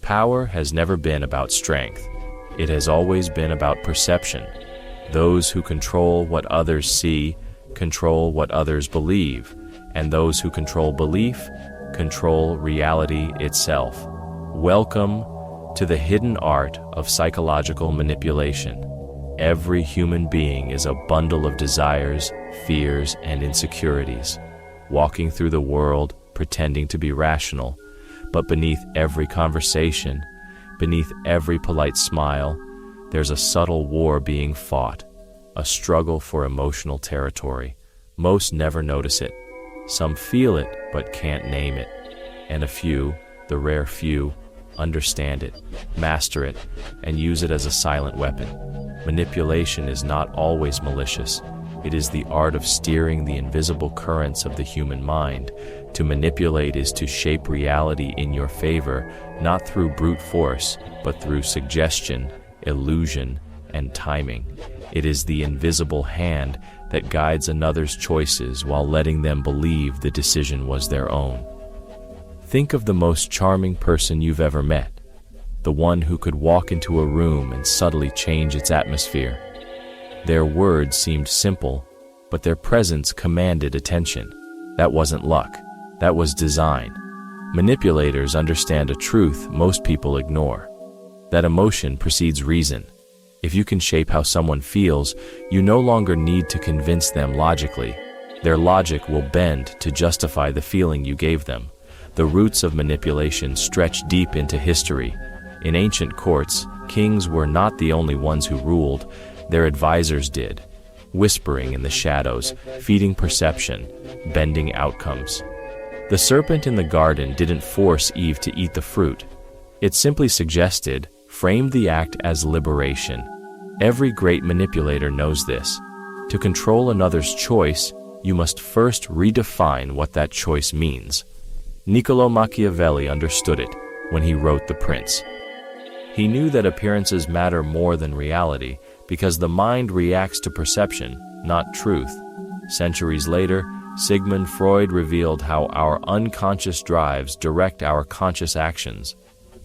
Power has never been about strength. It has always been about perception. Those who control what others see control what others believe, and those who control belief control reality itself. Welcome to the hidden art of psychological manipulation. Every human being is a bundle of desires, fears, and insecurities, walking through the world pretending to be rational, but beneath every conversation, beneath every polite smile, there's a subtle war being fought, a struggle for emotional territory. Most never notice it. Some feel it but can't name it, and a few, the rare few, understand it, master it, and use it as a silent weapon. Manipulation is not always malicious. It is the art of steering the invisible currents of the human mind. To manipulate is to shape reality in your favor, not through brute force, but through suggestion, illusion, and timing. It is the invisible hand that guides another's choices while letting them believe the decision was their own. Think of the most charming person you've ever met, the one who could walk into a room and subtly change its atmosphere. Their words seemed simple, but their presence commanded attention. That wasn't luck. That was design. Manipulators understand a truth most people ignore. That emotion precedes reason. If you can shape how someone feels, you no longer need to convince them logically. Their logic will bend to justify the feeling you gave them. The roots of manipulation stretch deep into history. In ancient courts, kings were not the only ones who ruled. Their advisors did, whispering in the shadows, feeding perception, bending outcomes. The serpent in the garden didn't force Eve to eat the fruit. It simply suggested, framed the act as liberation. Every great manipulator knows this. To control another's choice, you must first redefine what that choice means. Niccolò Machiavelli understood it when he wrote The Prince. He knew that appearances matter more than reality because the mind reacts to perception, not truth. Centuries later, Sigmund Freud revealed how our unconscious drives direct our conscious actions,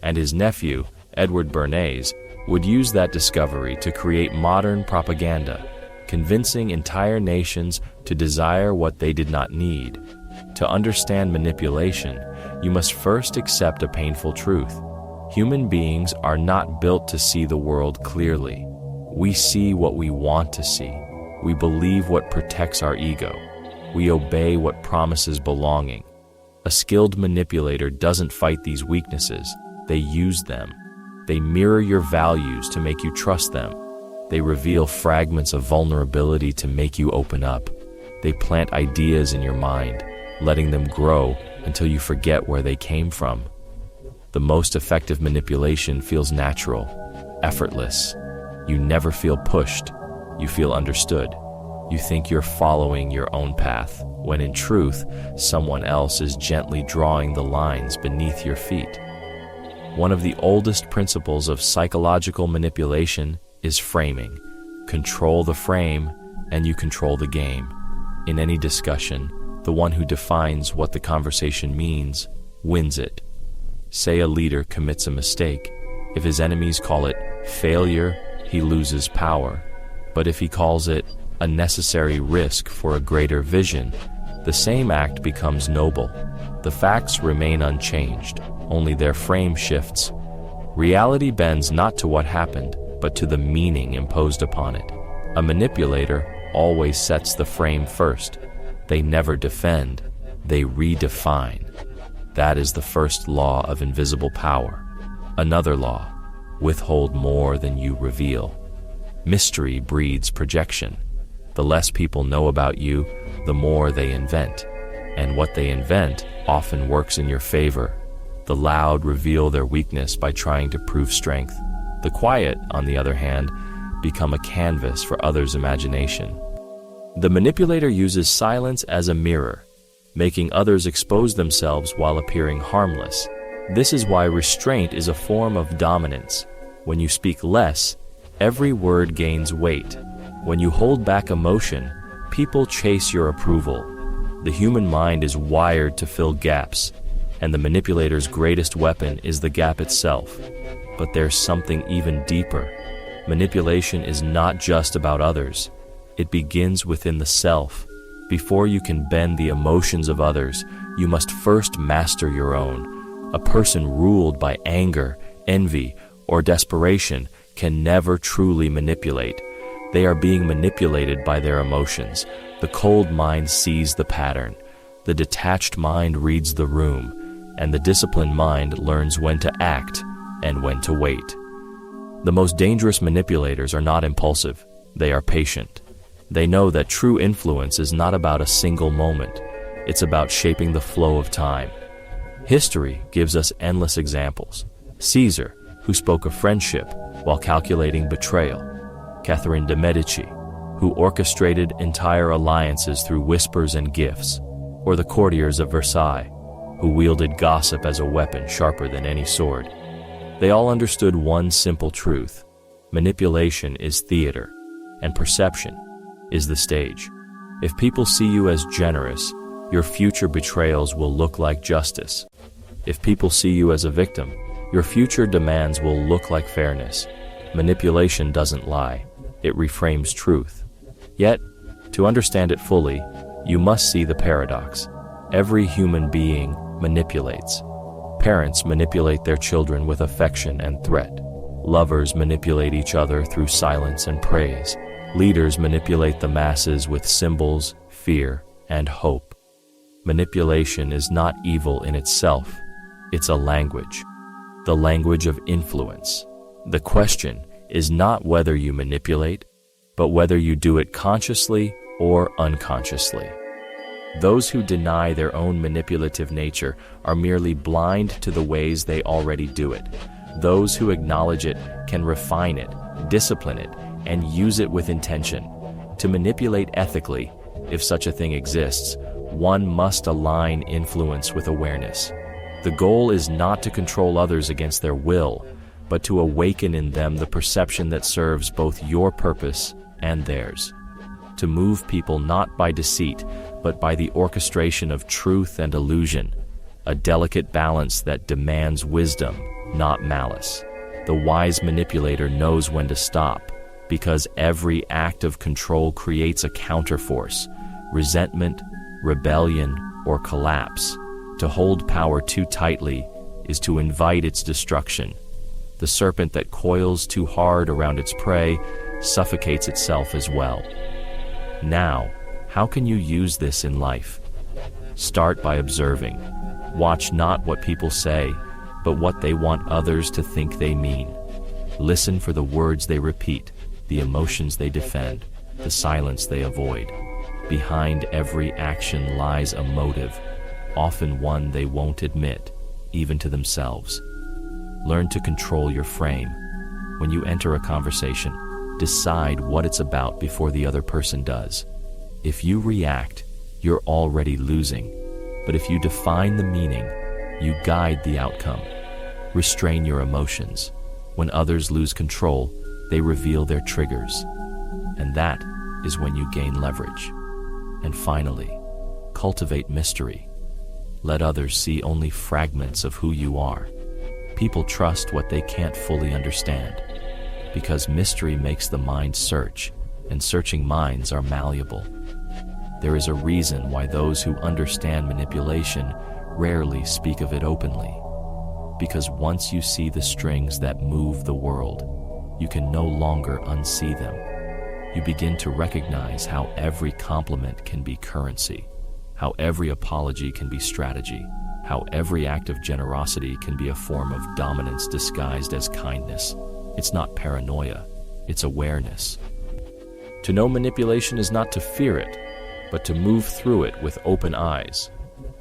and his nephew, Edward Bernays, would use that discovery to create modern propaganda, convincing entire nations to desire what they did not need. To understand manipulation, you must first accept a painful truth. Human beings are not built to see the world clearly. We see what we want to see. We believe what protects our ego. We obey what promises belonging. A skilled manipulator doesn't fight these weaknesses. They use them. They mirror your values to make you trust them. They reveal fragments of vulnerability to make you open up. They plant ideas in your mind, letting them grow until you forget where they came from. The most effective manipulation feels natural, effortless. You never feel pushed. You feel understood. You think you're following your own path, when in truth, someone else is gently drawing the lines beneath your feet. One of the oldest principles of psychological manipulation is framing. Control the frame, and you control the game. In any discussion, the one who defines what the conversation means wins it. Say a leader commits a mistake. If his enemies call it failure, he loses power. But if he calls it a necessary risk for a greater vision, the same act becomes noble. The facts remain unchanged, only their frame shifts. Reality bends not to what happened, but to the meaning imposed upon it. A manipulator always sets the frame first. They never defend, they redefine. That is the first law of invisible power. Another law: withhold more than you reveal. Mystery breeds projection. The less people know about you, the more they invent. And what they invent often works in your favor. The loud reveal their weakness by trying to prove strength. The quiet, on the other hand, become a canvas for others' imagination. The manipulator uses silence as a mirror, making others expose themselves while appearing harmless. This is why restraint is a form of dominance. When you speak less, every word gains weight. When you hold back emotion, people chase your approval. The human mind is wired to fill gaps. and the manipulator's greatest weapon is the gap itself. But there's something even deeper. Manipulation is not just about others. It begins within the self. Before you can bend the emotions of others, you must first master your own. A person ruled by anger, envy, or desperation can never truly manipulate. They are being manipulated by their emotions. The cold mind sees the pattern. The detached mind reads the room, and the disciplined mind learns when to act and when to wait. The most dangerous manipulators are not impulsive. They are patient. They know that true influence is not about a single moment. It's about shaping the flow of time. History gives us endless examples. Caesar, who spoke of friendship while calculating betrayal. Catherine de' Medici, who orchestrated entire alliances through whispers and gifts. Or the courtiers of Versailles, who wielded gossip as a weapon sharper than any sword. They all understood one simple truth: manipulation is theater, and perception is the stage. If people see you as generous, your future betrayals will look like justice. If people see you as a victim, your future demands will look like fairness. Manipulation doesn't lie, it reframes truth. Yet, to understand it fully, you must see the paradox. Every human being manipulates. Parents manipulate their children with affection and threat. Lovers manipulate each other through silence and praise. Leaders manipulate the masses with symbols, fear, and hope. Manipulation is not evil in itself. It's a language. The language of influence. The question is not whether you manipulate, but whether you do it consciously or unconsciously. Those who deny their own manipulative nature are merely blind to the ways they already do it. Those who acknowledge it can refine it, discipline it, and use it with intention. To manipulate ethically, if such a thing exists, one must align influence with awareness. The goal is not to control others against their will, but to awaken in them the perception that serves both your purpose and theirs. To move people not by deceit, but by the orchestration of truth and illusion, a delicate balance that demands wisdom, not malice. The wise manipulator knows when to stop, because every act of control creates a counterforce, resentment, rebellion, or collapse. To hold power too tightly is to invite its destruction. The serpent that coils too hard around its prey suffocates itself as well. Now, how can you use this in life? Start by observing. Watch not what people say, but what they want others to think they mean. Listen for the words they repeat, the emotions they defend, the silence they avoid. Behind every action lies a motive, often one they won't admit, even to themselves. Learn to control your frame. When you enter a conversation, decide what it's about before the other person does. If you react, you're already losing. But if you define the meaning, you guide the outcome. Restrain your emotions. When others lose control, they reveal their triggers. And that is when you gain leverage. And finally, cultivate mystery. Let others see only fragments of who you are. People trust what they can't fully understand, because mystery makes the mind search, and searching minds are malleable. There is a reason why those who understand manipulation rarely speak of it openly. Because once you see the strings that move the world, you can no longer unsee them. You begin to recognize how every compliment can be currency, how every apology can be strategy, how every act of generosity can be a form of dominance disguised as kindness. It's not paranoia, it's awareness. To know manipulation is not to fear it, but to move through it with open eyes.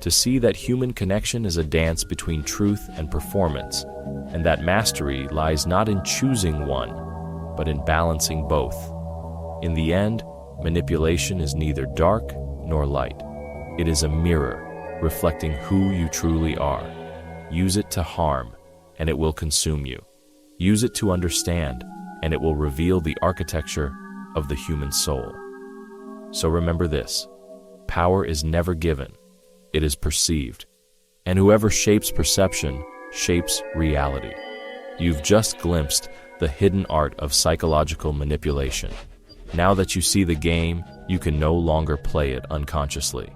To see that human connection is a dance between truth and performance, and that mastery lies not in choosing one, but in balancing both. In the end, manipulation is neither dark nor light. It is a mirror, reflecting who you truly are. Use it to harm, and it will consume you. Use it to understand, and it will reveal the architecture of the human soul. So remember this: power is never given, it is perceived, And whoever shapes perception shapes reality. You've just glimpsed the hidden art of psychological manipulation. Now that you see the game, you can no longer play it unconsciously.